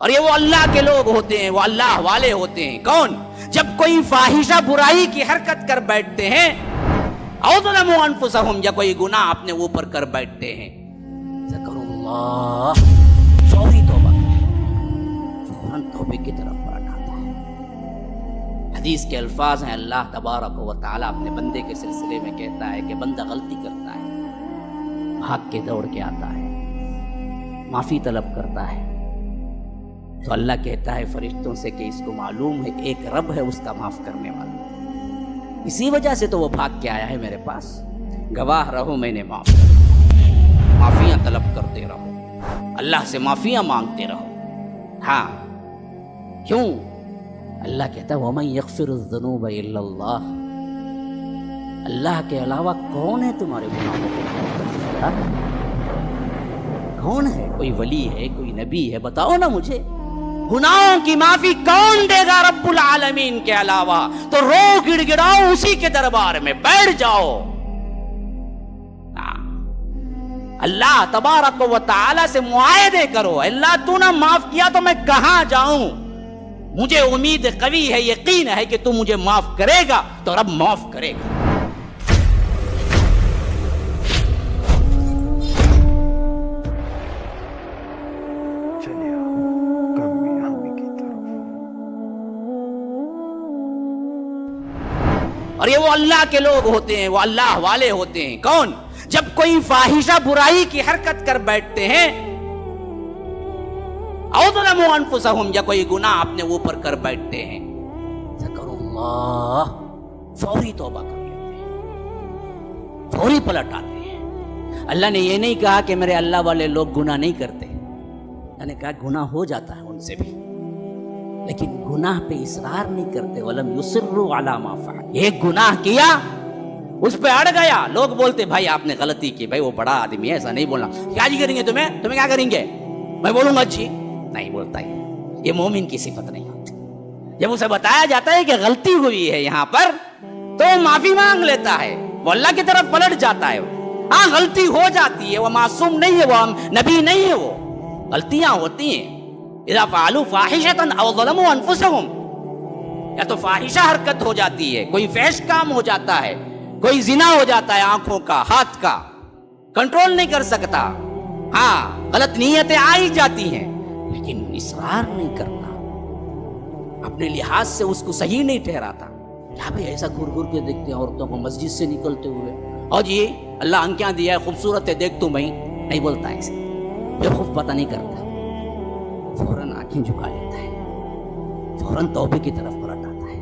اور یہ وہ اللہ کے لوگ ہوتے ہیں، وہ اللہ والے ہوتے ہیں۔ کون؟ جب کوئی فاحشہ برائی کی حرکت کر بیٹھتے ہیں، او ظلموا انفسہم، یا کوئی گناہ اپنے اوپر کر بیٹھتے ہیں، ذکر اللہ، فوری توبہ کریں، فوراً توبے کی طرف پلٹ آتا ہے۔ حدیث کے الفاظ ہیں، اللہ تبارک و تعالیٰ اپنے بندے کے سلسلے میں کہتا ہے کہ بندہ غلطی کرتا ہے، بھاگ کے دوڑ کے آتا ہے، معافی طلب کرتا ہے، تو اللہ کہتا ہے فرشتوں سے کہ اس کو معلوم ہے ایک رب ہے اس کا معاف کرنے والا، اسی وجہ سے تو وہ بھاگ کے آیا ہے میرے پاس، گواہ رہو میں نے معاف کر دیا۔ معافیاں طلب کرتے رہو، اللہ سے معافیاں مانگتے رہو۔ ہاں، کیوں؟ اللہ کہتا ہے وَمَن يَغْفِرُ الذُّنُوبَ إِلَّا اللَّهُ، اللہ کے علاوہ کون ہے تمہارے گناہوں کو معاف کرنے والا؟ کون ہے؟ کوئی ولی ہے، کوئی نبی ہے؟ بتاؤ نا مجھے، گناہوں کی معافی کون دے گا رب العالمین کے علاوہ؟ تو رو گڑ گڑاؤ اسی کے دربار میں، بیٹھ جاؤ۔ اللہ تبارک و تعالی سے معاہدے کرو، اللہ تو نہ معاف کیا تو میں کہاں جاؤں؟ مجھے امید قوی ہے، یقین ہے کہ تو مجھے معاف کرے گا تو رب معاف کرے گا۔ اور یہ وہ اللہ کے لوگ ہوتے ہیں، وہ اللہ والے ہوتے ہیں۔ کون؟ جب کوئی فاحشہ برائی کی حرکت کر بیٹھتے ہیں، او ظلموا انفسہم، یا کوئی گناہ اپنے اوپر کر بیٹھتے ہیں، ذکر اللہ، فوری توبہ کر لیتے ہیں، فوری پلٹ آتے ہیں۔ اللہ نے یہ نہیں کہا کہ میرے اللہ والے لوگ گناہ نہیں کرتے، اللہ نے کہا گناہ ہو جاتا ہے ان سے بھی، لیکن گناہ پہ اصرار نہیں کرتے۔ وَلَمْ يُصِرُّوا عَلَى مَا فَعَلُوا، ایک گناہ کیا اس پہ اڑ گیا، لوگ بولتے بھائی آپ نے غلطی کی، بھائی وہ بڑا آدمی ہے، ایسا نہیں بولنا، کیا جی کریں گے تمہیں کیا کریں گے؟ میں بولوں گا جی، نہیں بولتا یہ مومن کی صفت نہیں ہوتی۔ جب اسے بتایا جاتا ہے کہ غلطی ہوئی ہے یہاں پر تو وہ معافی مانگ لیتا ہے، وہ اللہ کی طرف پلٹ جاتا ہے۔ ہاں غلطی ہو جاتی ہے، وہ معصوم نہیں ہے، وہ نبی نہیں ہے، وہ غلطیاں ہوتی ہیں۔ اذا فعلوا فاحشة او ظلموا انفسهم، یا تو فاحشہ حرکت ہو جاتی ہے، کوئی فحش کام ہو جاتا ہے، کوئی زنا ہو جاتا ہے آنکھوں کا، ہاتھ کا، کنٹرول نہیں کر سکتا، ہاں غلط نیتیں آئی جاتی ہیں، لیکن اصرار نہیں کرتا، اپنے لحاظ سے اس کو صحیح نہیں ٹھہراتا۔ کیا بھئی ایسا گھر گھر کے دیکھتے ہیں عورتوں کو مسجد سے نکلتے ہوئے، اور جی اللہ آنکھیں دیا ہے خوبصورت ہے دیکھ تو میں، نہیں بولتا ایسے، بے خوف پتہ نہیں کرتا، فوراً آنکھیں جھکا لیتا ہے، فوراً توبے کی طرف پلٹ آتا ہے،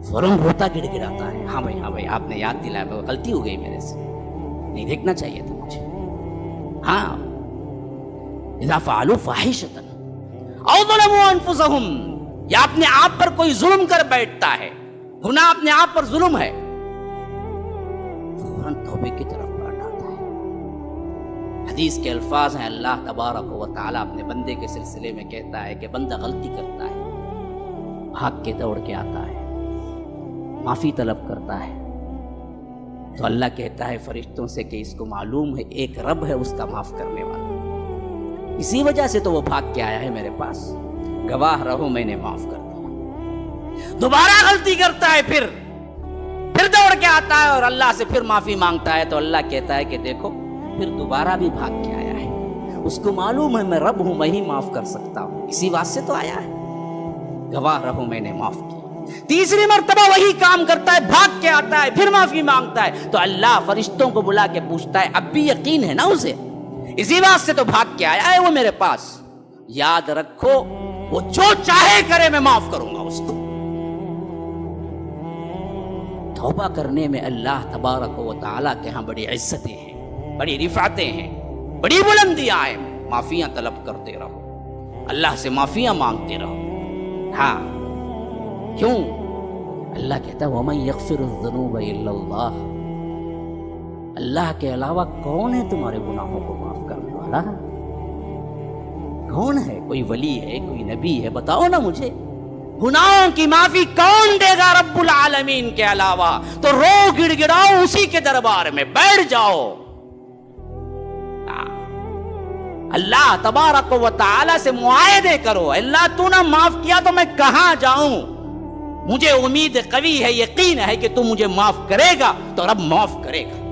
فوراً روتا گڑ گڑاتا ہے، ہاں بھائی آپ نے یاد دلایا، غلطی ہو گئی میرے سے، نہیں دیکھنا چاہیے تھا مجھے۔ ہاں اذا فعلوا فاحشة او ظلموا انفسهم، یا اپنے آپ پر کوئی ظلم کر بیٹھتا ہے، گناہ اپنے آپ پر ظلم ہے، فوراً توبے کی طرف پلٹ آتا ہے۔ حدیث کے الفاظ ہیں، اللہ تبارک و تعالیٰ اپنے بندے کے سلسلے میں کہتا ہے کہ بندہ غلطی کرتا ہے، بھاگ کے دوڑ کے آتا ہے، معافی طلب کرتا ہے، تو اللہ کہتا ہے فرشتوں سے کہ اس کو معلوم ہے ایک رب ہے اس کا معاف کرنے والا، اسی وجہ سے تو وہ بھاگ کے آیا ہے میرے پاس، گواہ رہو میں نے معاف کر دیا۔ دوبارہ غلطی کرتا ہے، پھر دوڑ کے آتا ہے اور اللہ سے پھر معافی مانگتا ہے، تو اللہ کہتا ہے کہ دیکھو پھر دوبارہ بھی بھاگ کے آیا ہے، اس کو معلوم ہے میں رب ہوں، میں ہی معاف کر سکتا ہوں، اسی واسطے تو آیا ہے، گواہ رہو میں نے معاف کیا۔ تیسری مرتبہ وہی کام کرتا ہے، بھاگ کے آتا ہے، پھر معافی مانگتا ہے، تو اللہ فرشتوں کو بلا کے پوچھتا ہے اب بھی یقین ہے نا اسے؟ اسی واسطے تو بھاگ کے آیا ہے وہ میرے پاس، یاد رکھو وہ جو چاہے کرے میں معاف کروں گا اس کو۔ توبہ کرنے میں اللہ تبارک و تعالیٰ کے ہاں بڑی عزتیں ہیں، بڑی رفعتیں ہیں، بڑی بلندیاں ہیں۔ معافیاں طلب کرتے رہو، اللہ سے معافیاں مانگتے رہو۔ ہاں کیوں؟ اللہ کہتا ہے وَمَن يَغْفِرُ الذُّنُوبَ إِلَّا اللَّهُ، اللہ کے علاوہ کون ہے تمہارے گناہوں کو معاف کرنے والا؟ کون ہے؟ کوئی ولی ہے، کوئی نبی ہے؟ بتاؤ نا مجھے، گناہوں کی معافی کون دے گا رب العالمین کے علاوہ؟ تو رو گڑ گڑاؤ اسی کے دربار میں، بیٹھ جاؤ۔ اللہ تبارک و تعالی سے معاہدے کرو، اللہ تو نہ معاف کیا تو میں کہاں جاؤں، مجھے امید قوی ہے، یقین ہے کہ تو مجھے معاف کرے گا، تو رب معاف کرے گا۔